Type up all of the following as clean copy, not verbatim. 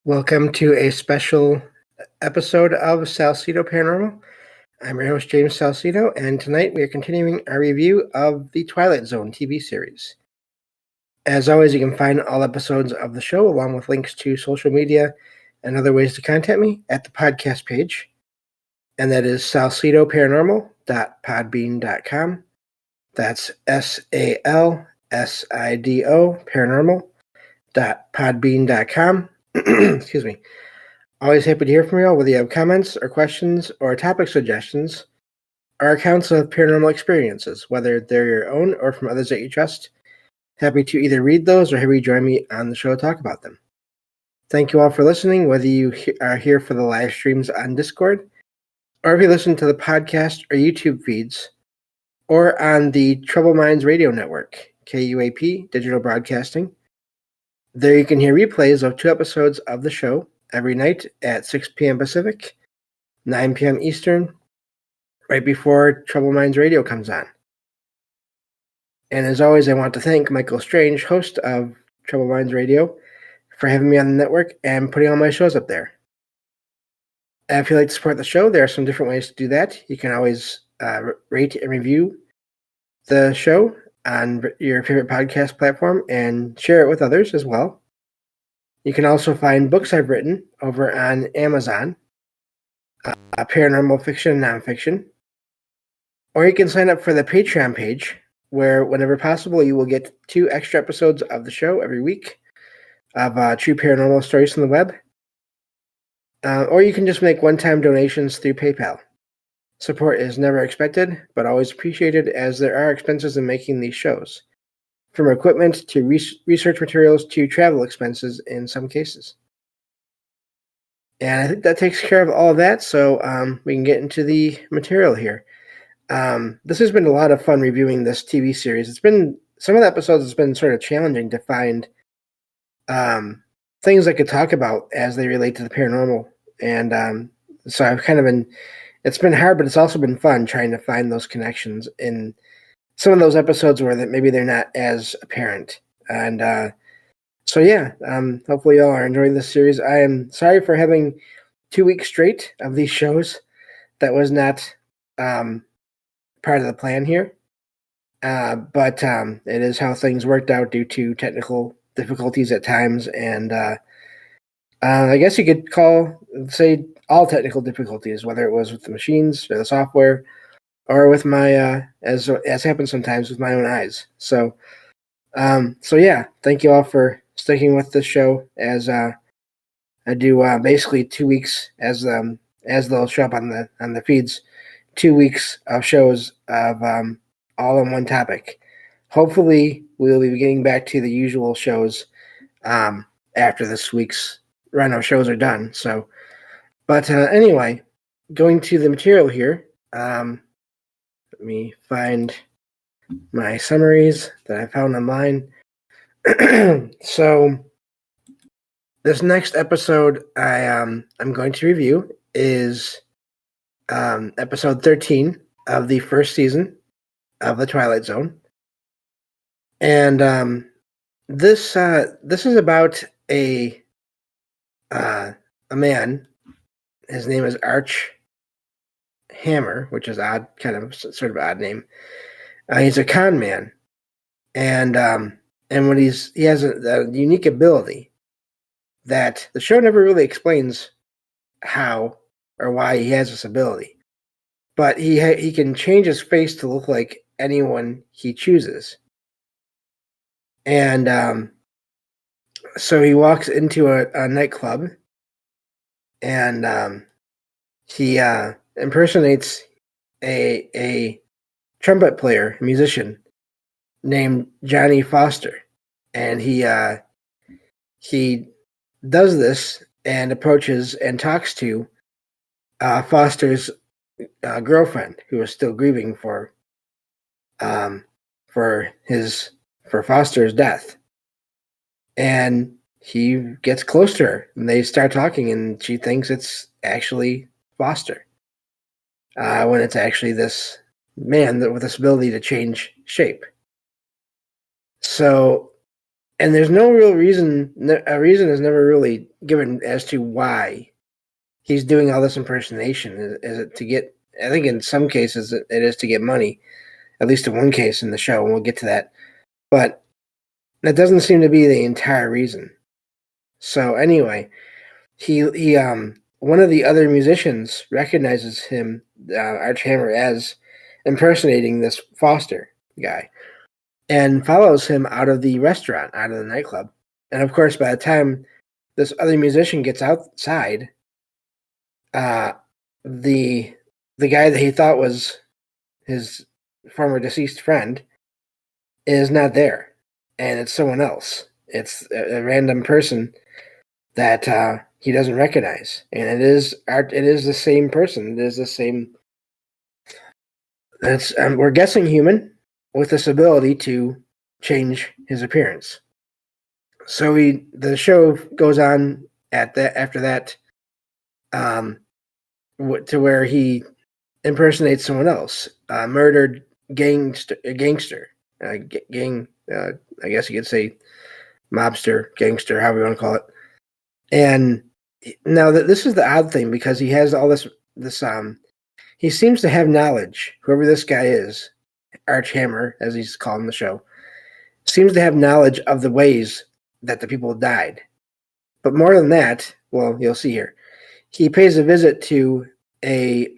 Welcome to a special episode of Salsidoparanormal. I'm your host, James Salcido, and tonight we are continuing our review of the Twilight Zone TV series. As always, you can find all episodes of the show along with links to social media and other ways to contact me at the podcast page, and that is salsidoparanormal.podbean.com. That's SALSIDO paranormal.podbean.com. Excuse me. Always happy to hear from you all, whether you have comments or questions or topic suggestions or accounts of paranormal experiences, whether they're your own or from others that you trust. Happy to either read those or have you join me on the show to talk about them. Thank you all for listening, whether you are here for the live streams on Discord or if you listen to the podcast or YouTube feeds or on the Troubled Minds Radio Network, KUAP Digital Broadcasting. There you can hear replays of 2 episodes of the show every night at 6 p.m. Pacific, 9 p.m. Eastern, right before Troubled Minds Radio comes on. And as always, I want to thank Michael Strange, host of Troubled Minds Radio, for having me on the network and putting all my shows up there. And if you'd like to support the show, there are some different ways to do that. You can always rate and review the show on your favorite podcast platform and share it with others as well. You can also find books I've written over on Amazon, paranormal fiction and nonfiction. Or you can sign up for the Patreon page, where whenever possible you will get 2 extra episodes of the show every week of true paranormal stories from the web. Or you can just make one-time donations through PayPal. Support is never expected, but always appreciated, as there are expenses in making these shows, from equipment to research materials to travel expenses in some cases. And I think that takes care of all of that, so we can get into the material here. This has been a lot of fun reviewing this TV series. It's been, some of the episodes has been sort of challenging to find things I could talk about as they relate to the paranormal. And so I've kind of been, it's been hard, but it's also been fun trying to find those connections in some of those episodes where that maybe they're not as apparent. And so yeah, hopefully y'all are enjoying this series. I am sorry for having 2 weeks straight of these shows. That was not part of the plan here. But it is how things worked out due to technical difficulties at times. And I guess you could say all technical difficulties, whether it was with the machines or the software or with my, as happens sometimes, with my own eyes. So yeah, thank you all for sticking with this show as I do basically 2 weeks as they'll show up on the feeds, 2 weeks of shows of all on one topic. Hopefully, we'll be getting back to the usual shows after this week's run of shows are done. So, but anyway, going to the material here. Let me find my summaries that I found online. So, this next episode I'm going to review is episode 13 of the first season of the Twilight Zone. And this is about a man. His name is Arch Hammer, which is odd, kind of sort of odd name. He's a con man, and when he has a unique ability that the show never really explains how or why he has this ability, but he can change his face to look like anyone he chooses. And so he walks into a nightclub, and he impersonates a trumpet player, musician named Johnny Foster, and he does this and approaches and talks to Foster's girlfriend, who is still grieving for Foster's death. And he gets close to her, and they start talking, and she thinks it's actually Foster, when it's actually this man with this ability to change shape. So And there's no real reason. A reason is never really given as to why he's doing all this impersonation. Is it to get? I think in some cases it is to get money. At least in one case in the show, and we'll get to that. But that doesn't seem to be the entire reason. So anyway, he one of the other musicians recognizes him, Arch Hammer, as impersonating this Foster guy, and follows him out of the restaurant, out of the nightclub. And of course, by the time this other musician gets outside, the guy that he thought was his former deceased friend is not there, and it's someone else. It's a random person that he doesn't recognize, and it is the same person. It is the same. That's we're guessing human with this ability to change his appearance. So the show goes on after that, to where he impersonates someone else, murdered gangster, gang. I guess you could say mobster, gangster, however you want to call it. And now this is the odd thing, because he has all this. He seems to have knowledge. Whoever this guy is, Arch Hammer, as he's called in the show, seems to have knowledge of the ways that the people died. But more than that, well, you'll see here. He pays a visit to a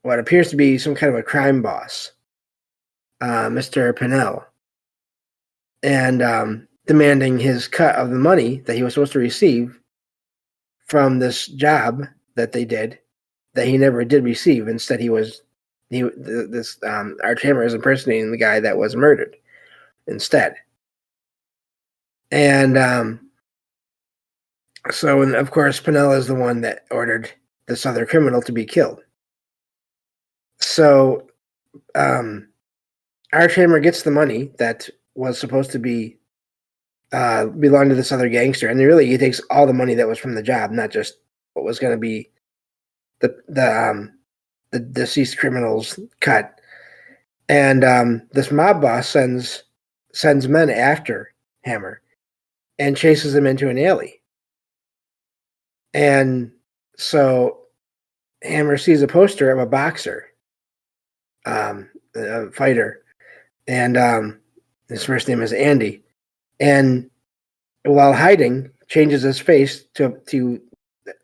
what appears to be some kind of a crime boss, Mr. Pinnell, and demanding his cut of the money that he was supposed to receive from this job that they did, that he never did receive. Instead, Arch Hammer is impersonating the guy that was murdered instead. And and of course, Pinnell is the one that ordered this other criminal to be killed. So Arch Hammer gets the money that was supposed to be belong to this other gangster, and really he takes all the money that was from the job, not just what was going to be the deceased criminal's cut. And this mob boss sends men after Hammer and chases him into an alley. And so Hammer sees a poster of a boxer, a fighter, and his first name is Andy. And while hiding, changes his face to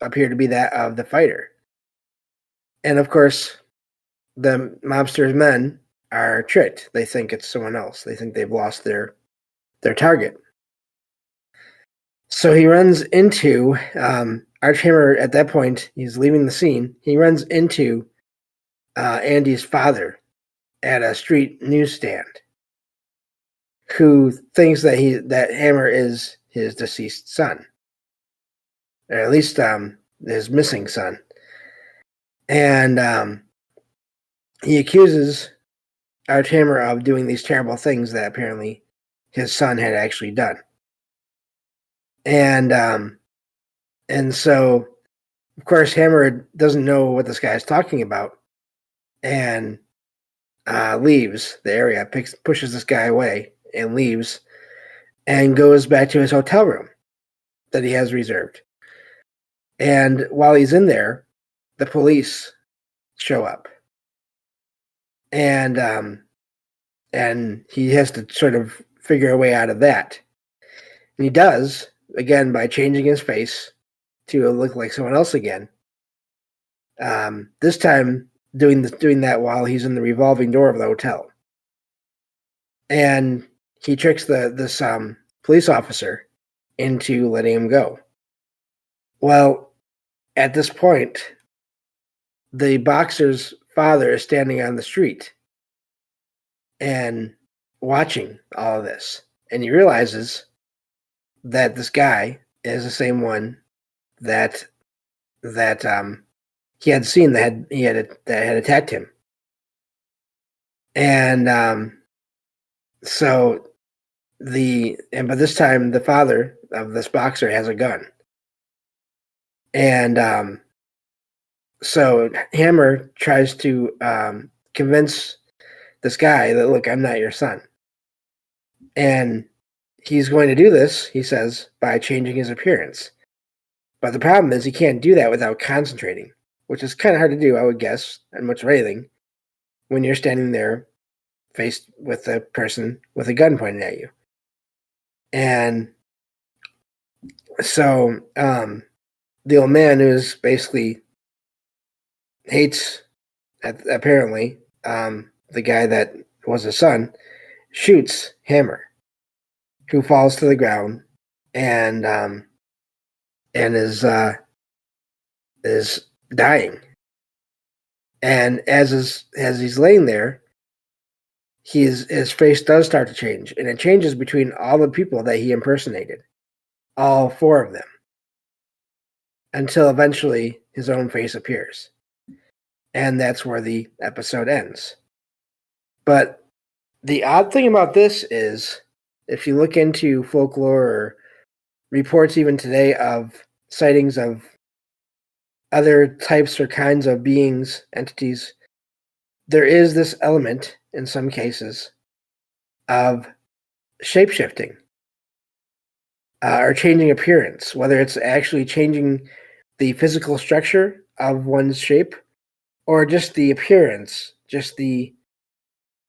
appear to be that of the fighter. And of course, the mobster's men are tricked. They think it's someone else. They think they've lost their target. So he runs into Arch Hammer. At that point, he's leaving the scene. He runs into Andy's father at a street newsstand, who thinks that Hammer is his deceased son, or at least his missing son. And he accuses Arch Hammer of doing these terrible things that apparently his son had actually done. And so, of course, Hammer doesn't know what this guy is talking about, and leaves the area, pushes this guy away, and leaves, and goes back to his hotel room that he has reserved. And while he's in there, the police show up, and he has to sort of figure a way out of that. And he does, again, by changing his face to look like someone else again. This time doing that while he's in the revolving door of the hotel. And he tricks this police officer into letting him go. Well, at this point, the boxer's father is standing on the street and watching all of this. And he realizes that this guy is the same one that he had seen that had attacked him. And but this time the father of this boxer has a gun. And so Hammer tries to convince this guy that, look, I'm not your son. And he's going to do this, he says, by changing his appearance. But the problem is he can't do that without concentrating, which is kind of hard to do, I would guess, and much of anything, when you're standing there faced with a person with a gun pointed at you. And so the old man, who's basically hates, apparently, the guy that was his son, shoots Hammer, who falls to the ground and is dying. And as he's laying there, his face does start to change, and it changes between all the people that he impersonated, all 4 of them, until eventually his own face appears. And that's where the episode ends. But the odd thing about this is, if you look into folklore or reports even today of sightings of other types or kinds of beings, entities, there is this element, in some cases, of shape-shifting or changing appearance, whether it's actually changing the physical structure of one's shape or just the appearance, just the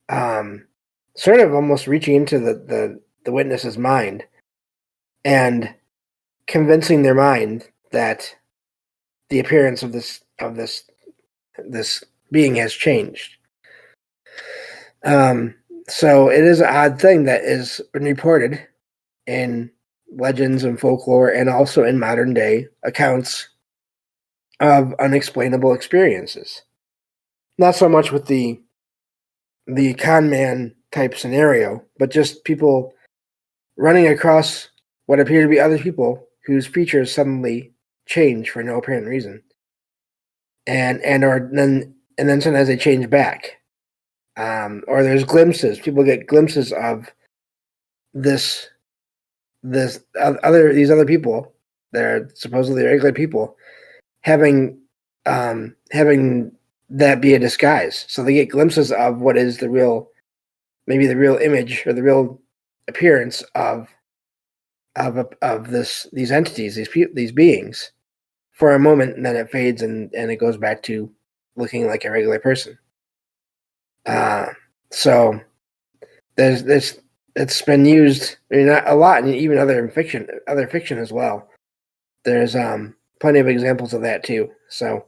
sort of almost reaching into the witness's mind and convincing their mind that the appearance of this being has changed. So it is an odd thing that has been reported in legends and folklore, and also in modern day accounts of unexplainable experiences. Not so much with the con man type scenario, but just people running across what appear to be other people whose features suddenly change for no apparent reason, and then sometimes they change back, or there's glimpses. People get glimpses of these other people that are supposedly regular people having that be a disguise. So they get glimpses of what is maybe the real image or the real appearance of these entities, these beings, for a moment, and then it fades and it goes back to looking like a regular person. So it's been used, a lot, and even other fiction as well. There's plenty of examples of that too. So,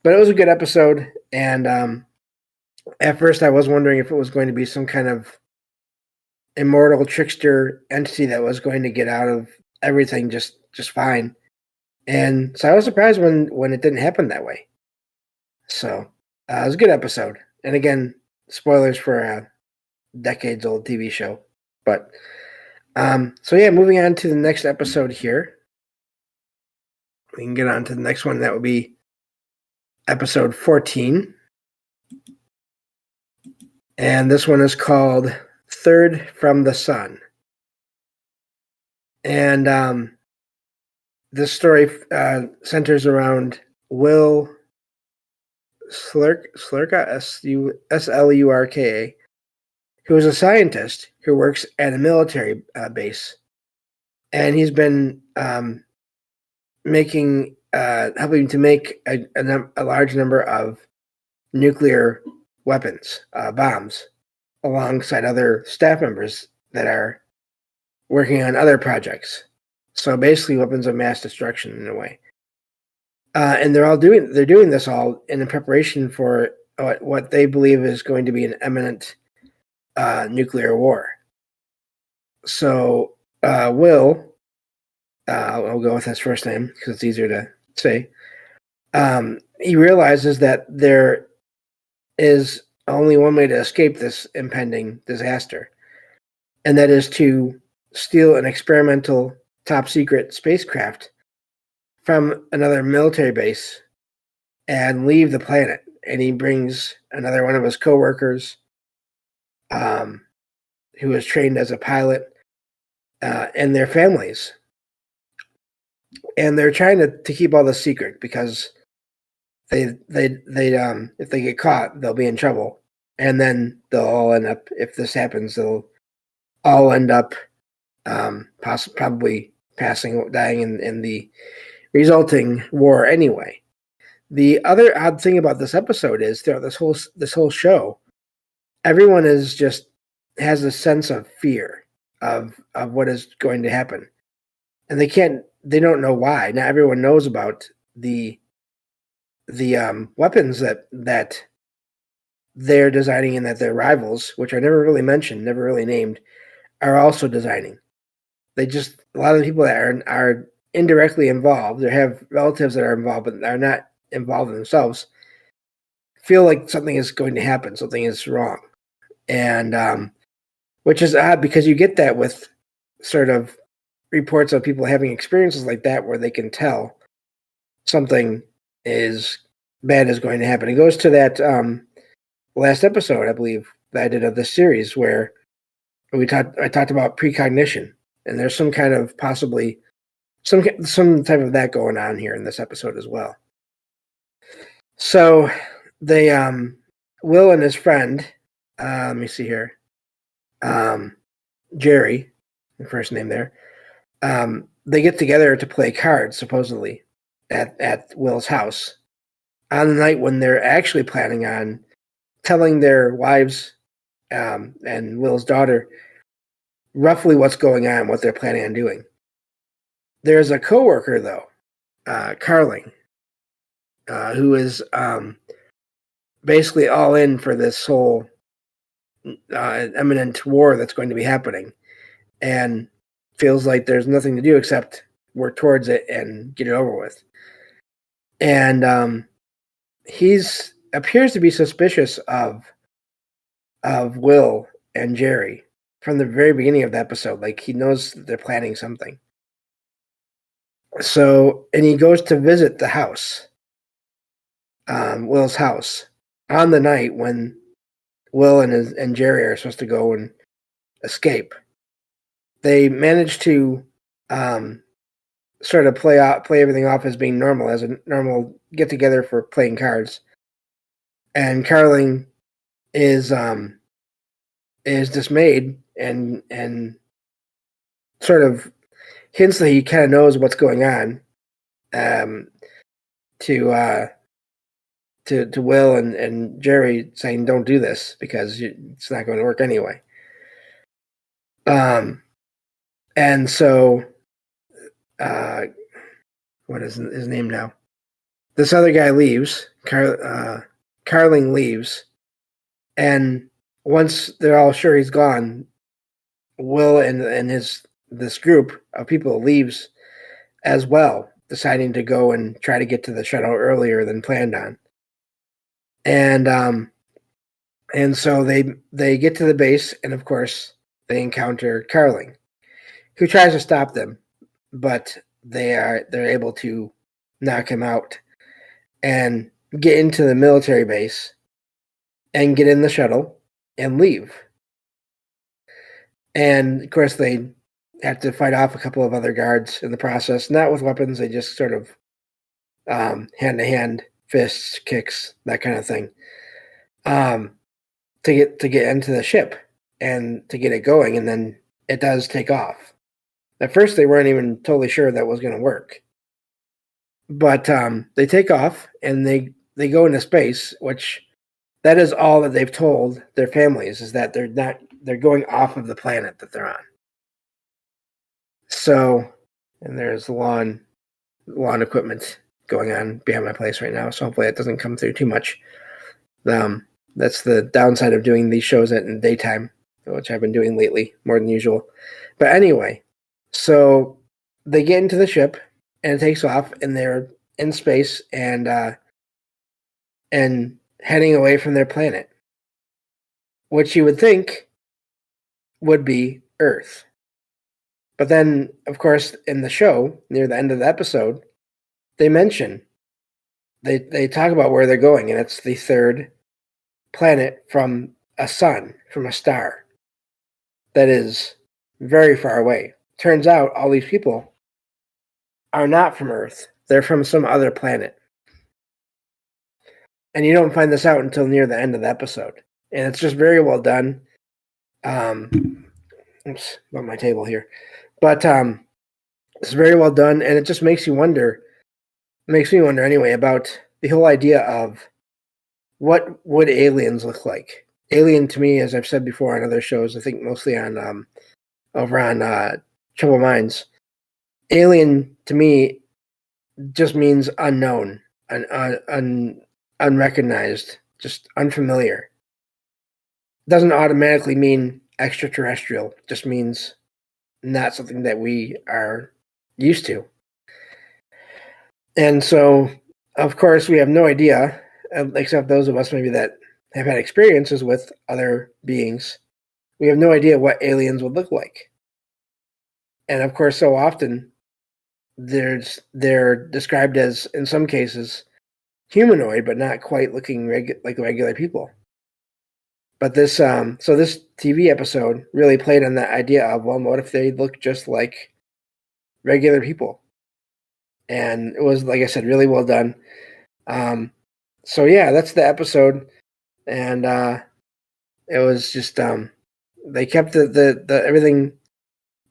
but it was a good episode, and at first I was wondering if it was going to be some kind of immortal trickster entity that was going to get out of everything just fine. And so I was surprised when it didn't happen that way. So it was a good episode. And again, spoilers for a decades-old TV show. But so yeah, moving on to the next episode here. We can get on to the next one. That would be episode 14. And this one is called Third from the Sun. And this story centers around Will Slurka, Slurka, who is a scientist who works at a military base. And he's been helping to make a large number of nuclear weapons, bombs, alongside other staff members that are working on other projects. So basically weapons of mass destruction in a way. And they're doing this all in preparation for what they believe is going to be an imminent nuclear war. So Will, I'll go with his first name because it's easier to say. He realizes that there is only one way to escape this impending disaster, and that is to steal an experimental top secret spacecraft from another military base and leave the planet. And he brings another one of his coworkers, who was trained as a pilot, and their families. And they're trying to keep all this secret because they if they get caught, they'll be in trouble. And then they'll all end up, if this happens, they'll all end up probably dying in the resulting war anyway. The other odd thing about this episode is throughout this whole show, everyone is just has a sense of fear of what is going to happen, and they don't know why. Not everyone knows about the weapons that they're designing and that their rivals, which are never really mentioned, never really named, are also designing. A lot of the people that are indirectly involved or have relatives that are involved but are not involved themselves feel like something is going to happen, something is wrong. And which is odd because you get that with sort of reports of people having experiences like that where they can tell something is bad is going to happen. It goes to that last episode, I believe, that I did of this series where I talked about precognition, and there's some kind of possibly some type of that going on here in this episode as well. So they Will and his friend, let me see here, Jerry, the first name there, they get together to play cards supposedly at Will's house on the night when they're actually planning on telling their wives and Will's daughter roughly what's going on, what they're planning on doing. There's a coworker though, Carling, who is basically all in for this whole imminent war that's going to be happening, and feels like there's nothing to do except work towards it and get it over with. And he's appears to be suspicious of Will and Jerry from the very beginning of the episode. Like, he knows they're planning something. So, and he goes to visit the house, Will's house, on the night when Will and Jerry are supposed to go and escape. They manage to sort of play everything off as being normal, as a normal get together for playing cards. And Carling is dismayed and sort of hints that he kind of knows what's going on to Will and Jerry, saying don't do this because it's not going to work anyway. And so what is his name now? This other guy leaves. Carling leaves, and once they're all sure he's gone, Will and this group of people leaves as well, deciding to go and try to get to the shuttle earlier than planned on. And so they get to the base, and of course they encounter Carling, who tries to stop them, but they're able to knock him out and get into the military base and get in the shuttle and leave. And of course they have to fight off a couple of other guards in the process, not with weapons. They just sort of hand-to-hand, fists, kicks, that kind of thing, to get into the ship and to get it going. And then it does take off. At first, they weren't even totally sure that was going to work. But they take off, and they go into space, which that is all that they've told their families, is that they're going off of the planet that they're on. So, and there's lawn equipment going on behind my place right now, so hopefully it doesn't come through too much. That's the downside of doing these shows in daytime, which I've been doing lately more than usual. But anyway, so they get into the ship, and it takes off, and they're in space and heading away from their planet, which you would think would be Earth. But then, of course, in the show, near the end of the episode, they mention, they talk about where they're going, and it's the third planet from a sun, from a star that is very far away. Turns out all these people are not from Earth. They're from some other planet. And you don't find this out until near the end of the episode. And it's just very well done. Oops, about my table here. But it's very well done, and it just makes me wonder anyway, about the whole idea of what would aliens look like. Alien to me, as I've said before on other shows, I think mostly on over on Troubled Minds. Alien to me just means unknown, unrecognized, just unfamiliar. Doesn't automatically mean extraterrestrial. Just means not something that we are used to. And so, of course, we have no idea, except those of us maybe that have had experiences with other beings. We have no idea what aliens would look like. And of course, so often they're described as, in some cases, humanoid, but not quite looking like regular people. But this TV episode really played on that idea of, well, what if they look just like regular people? And it was, like I said, really well done. So yeah, that's the episode, and it was just they kept the everything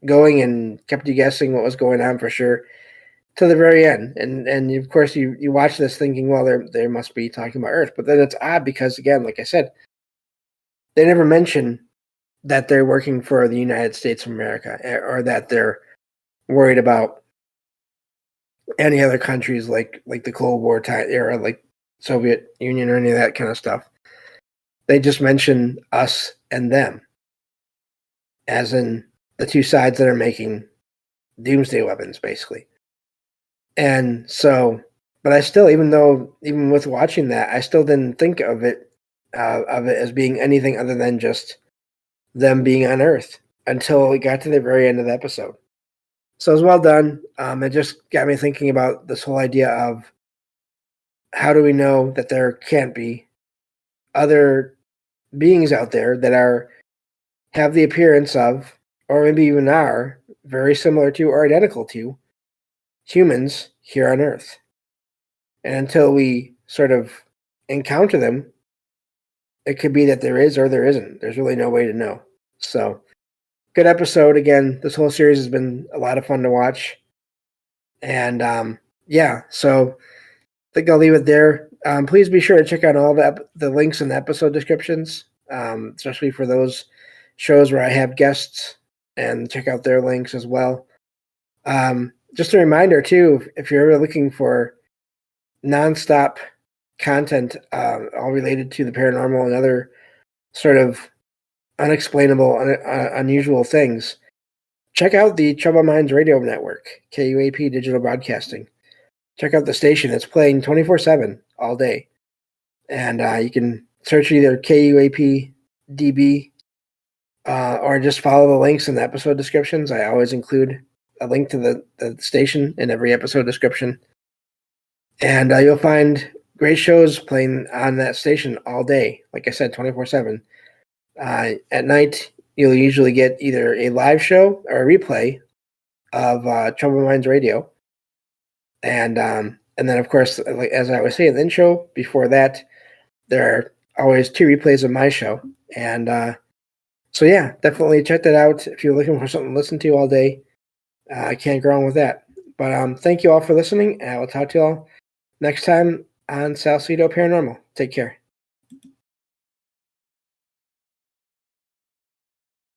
going and kept you guessing what was going on for sure to the very end. And of course you watch this thinking, well, they must be talking about Earth, but then it's odd because, again, like I said, they never mention that they're working for the United States of America, or that they're worried about any other countries like the Cold War time era, like Soviet Union or any of that kind of stuff. They just mention us and them, as in the two sides that are making doomsday weapons, basically. And so, but I still, even with watching that, I still didn't think of it as being anything other than just them being on Earth until it got to the very end of the episode. So it was well done. It just got me thinking about this whole idea of, how do we know that there can't be other beings out there that have the appearance of, or maybe even are, very similar to or identical to humans here on Earth? And until we sort of encounter them, it could be that there is or there isn't. There's really no way to know. So, good episode. Again, this whole series has been a lot of fun to watch. And yeah, so I think I'll leave it there. Please be sure to check out all the links in the episode descriptions, especially for those shows where I have guests, and check out their links as well. Just a reminder, too, if you're ever looking for nonstop content, all related to the paranormal and other sort of unexplainable, unusual things, check out the Troubled Minds Radio Network, KUAP Digital Broadcasting. Check out the station. It's playing 24/7 all day. And you can search either KUAP-DB or just follow the links in the episode descriptions. I always include a link to the station in every episode description. And you'll find great shows playing on that station all day. Like I said, 24/7. At night, you'll usually get either a live show or a replay of Troubled Minds Radio. And then, of course, like, as I always say in the intro, before that, there are always 2 replays of my show. And so, yeah, definitely check that out if you're looking for something to listen to all day. I can't go wrong with that. But thank you all for listening, and I will talk to you all next time on Salsidoparanormal. Take care.